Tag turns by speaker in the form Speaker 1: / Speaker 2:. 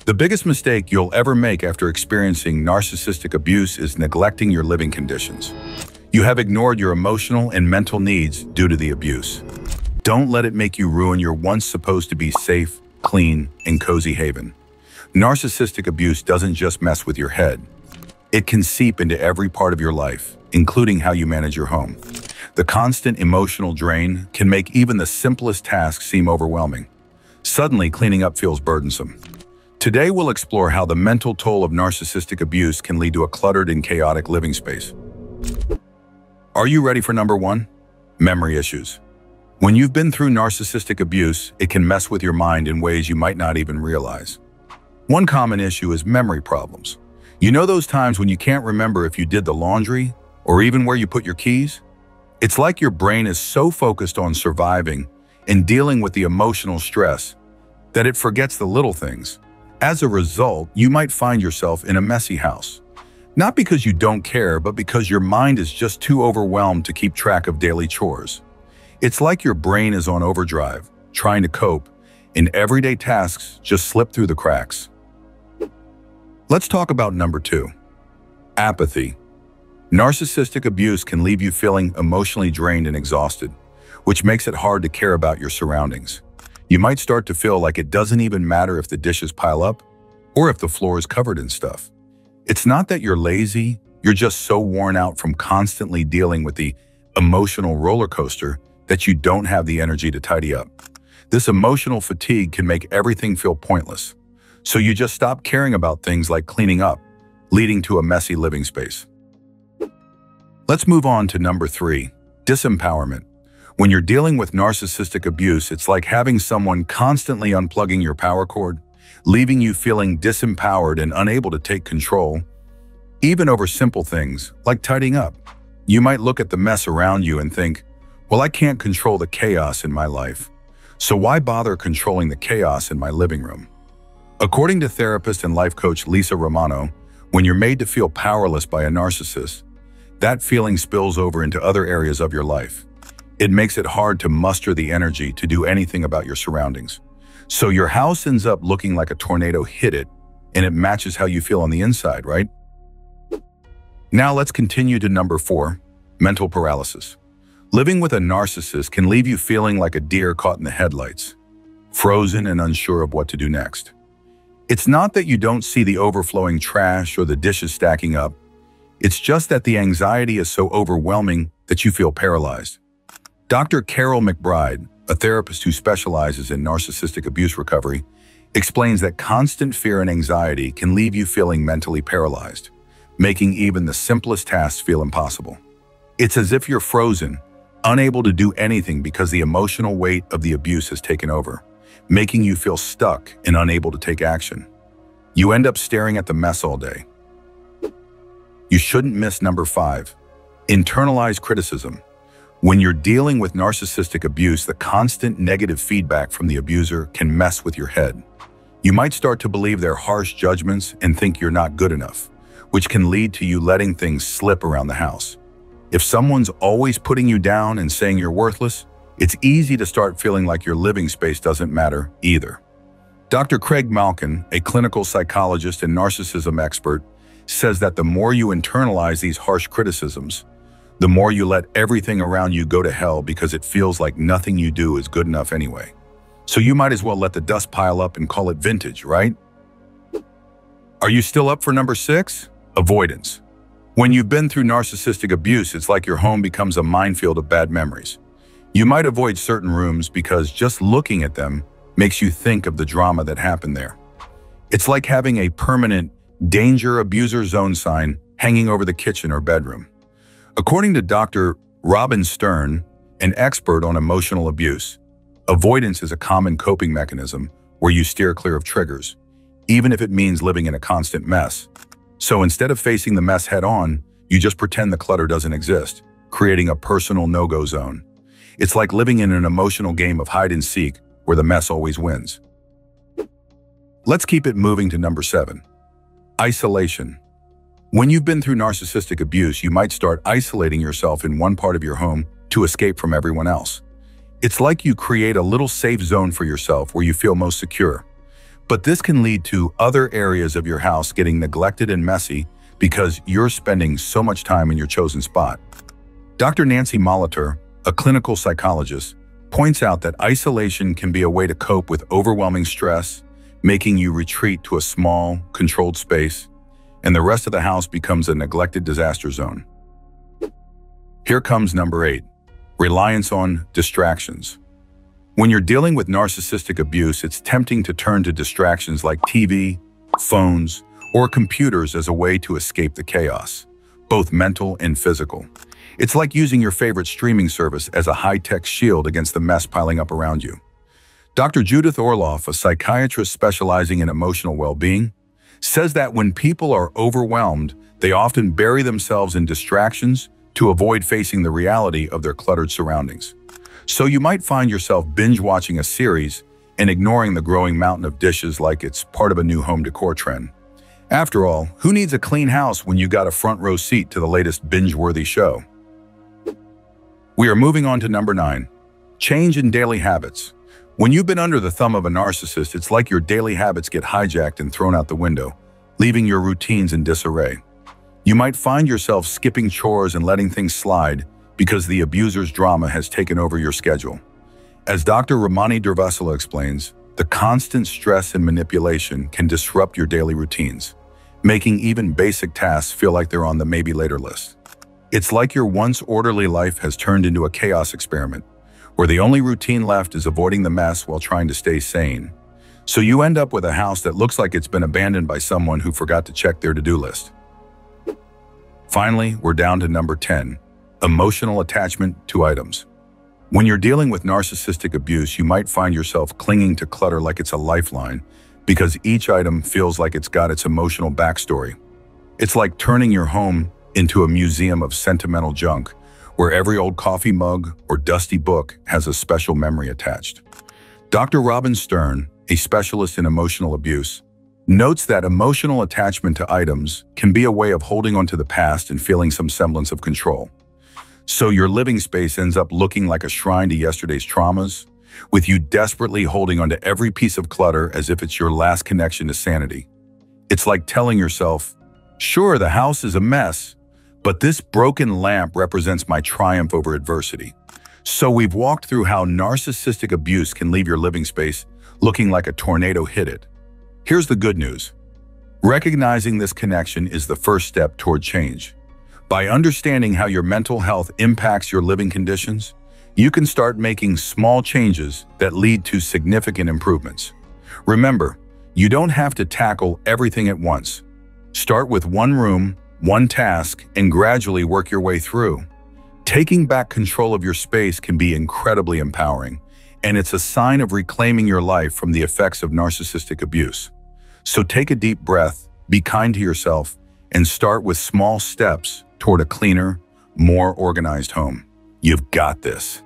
Speaker 1: The biggest mistake you'll ever make after experiencing narcissistic abuse is neglecting your living conditions. You have ignored your emotional and mental needs due to the abuse. Don't let it make you ruin your once supposed to be safe, clean, and cozy haven. Narcissistic abuse doesn't just mess with your head. It can seep into every part of your life, including how you manage your home. The constant emotional drain can make even the simplest tasks seem overwhelming. Suddenly, cleaning up feels burdensome. Today, we'll explore how the mental toll of narcissistic abuse can lead to a cluttered and chaotic living space. Are you ready for number 1? Memory issues. When you've been through narcissistic abuse, it can mess with your mind in ways you might not even realize. One common issue is memory problems. You know those times when you can't remember if you did the laundry or even where you put your keys? It's like your brain is so focused on surviving and dealing with the emotional stress that it forgets the little things. As a result, you might find yourself in a messy house. Not because you don't care, but because your mind is just too overwhelmed to keep track of daily chores. It's like your brain is on overdrive, trying to cope, and everyday tasks just slip through the cracks. Let's talk about number 2. Apathy. Narcissistic abuse can leave you feeling emotionally drained and exhausted, which makes it hard to care about your surroundings. You might start to feel like it doesn't even matter if the dishes pile up or if the floor is covered in stuff. It's not that you're lazy, you're just so worn out from constantly dealing with the emotional roller coaster that you don't have the energy to tidy up. This emotional fatigue can make everything feel pointless, so you just stop caring about things like cleaning up, leading to a messy living space. Let's move on to number 3, disempowerment. When you're dealing with narcissistic abuse, it's like having someone constantly unplugging your power cord, leaving you feeling disempowered and unable to take control, even over simple things like tidying up. You might look at the mess around you and think, well, I can't control the chaos in my life, so why bother controlling the chaos in my living room? According to therapist and life coach Lisa Romano, when you're made to feel powerless by a narcissist, that feeling spills over into other areas of your life. It makes it hard to muster the energy to do anything about your surroundings. So your house ends up looking like a tornado hit it, and it matches how you feel on the inside, right? Now let's continue to number 4, mental paralysis. Living with a narcissist can leave you feeling like a deer caught in the headlights, frozen and unsure of what to do next. It's not that you don't see the overflowing trash or the dishes stacking up. It's just that the anxiety is so overwhelming that you feel paralyzed. Dr. Carol McBride, a therapist who specializes in narcissistic abuse recovery, explains that constant fear and anxiety can leave you feeling mentally paralyzed, making even the simplest tasks feel impossible. It's as if you're frozen, unable to do anything because the emotional weight of the abuse has taken over, making you feel stuck and unable to take action. You end up staring at the mess all day. You shouldn't miss number 5, internalize criticism. When you're dealing with narcissistic abuse, the constant negative feedback from the abuser can mess with your head. You might start to believe their harsh judgments and think you're not good enough, which can lead to you letting things slip around the house. If someone's always putting you down and saying you're worthless, it's easy to start feeling like your living space doesn't matter either. Dr. Craig Malkin, a clinical psychologist and narcissism expert, says that the more you internalize these harsh criticisms, the more you let everything around you go to hell because it feels like nothing you do is good enough anyway. So you might as well let the dust pile up and call it vintage, right? Are you still up for number 6? Avoidance. When you've been through narcissistic abuse, it's like your home becomes a minefield of bad memories. You might avoid certain rooms because just looking at them makes you think of the drama that happened there. It's like having a permanent danger abuser zone sign hanging over the kitchen or bedroom. According to Dr. Robin Stern, an expert on emotional abuse, avoidance is a common coping mechanism where you steer clear of triggers, even if it means living in a constant mess. So instead of facing the mess head-on, you just pretend the clutter doesn't exist, creating a personal no-go zone. It's like living in an emotional game of hide-and-seek where the mess always wins. Let's keep it moving to number 7, isolation. When you've been through narcissistic abuse, you might start isolating yourself in one part of your home to escape from everyone else. It's like you create a little safe zone for yourself where you feel most secure. But this can lead to other areas of your house getting neglected and messy because you're spending so much time in your chosen spot. Dr. Nancy Molitor, a clinical psychologist, points out that isolation can be a way to cope with overwhelming stress, making you retreat to a small, controlled space, and the rest of the house becomes a neglected disaster zone. Here comes number 8, reliance on distractions. When you're dealing with narcissistic abuse, it's tempting to turn to distractions like TV, phones, or computers as a way to escape the chaos, both mental and physical. It's like using your favorite streaming service as a high-tech shield against the mess piling up around you. Dr. Judith Orloff, a psychiatrist specializing in emotional well-being, says that when people are overwhelmed, they often bury themselves in distractions to avoid facing the reality of their cluttered surroundings. So you might find yourself binge-watching a series and ignoring the growing mountain of dishes like it's part of a new home decor trend. After all, who needs a clean house when you got a front-row seat to the latest binge-worthy show? We are moving on to number 9, change in daily habits. When you've been under the thumb of a narcissist, it's like your daily habits get hijacked and thrown out the window, leaving your routines in disarray. You might find yourself skipping chores and letting things slide because the abuser's drama has taken over your schedule. As Dr. Ramani Durvasula explains, the constant stress and manipulation can disrupt your daily routines, making even basic tasks feel like they're on the maybe later list. It's like your once orderly life has turned into a chaos experiment, where the only routine left is avoiding the mess while trying to stay sane. So you end up with a house that looks like it's been abandoned by someone who forgot to check their to-do list. Finally, we're down to number 10, emotional attachment to items. When you're dealing with narcissistic abuse, you might find yourself clinging to clutter like it's a lifeline because each item feels like it's got its emotional backstory. It's like turning your home into a museum of sentimental junk, where every old coffee mug or dusty book has a special memory attached. Dr. Robin Stern, a specialist in emotional abuse, notes that emotional attachment to items can be a way of holding onto the past and feeling some semblance of control. So your living space ends up looking like a shrine to yesterday's traumas, with you desperately holding onto every piece of clutter as if it's your last connection to sanity. It's like telling yourself, sure, the house is a mess, but this broken lamp represents my triumph over adversity. So we've walked through how narcissistic abuse can leave your living space looking like a tornado hit it. Here's the good news. Recognizing this connection is the first step toward change. By understanding how your mental health impacts your living conditions, you can start making small changes that lead to significant improvements. Remember, you don't have to tackle everything at once. Start with one room, one task, and gradually work your way through. Taking back control of your space can be incredibly empowering, and it's a sign of reclaiming your life from the effects of narcissistic abuse. So take a deep breath, be kind to yourself, and start with small steps toward a cleaner, more organized home. You've got this.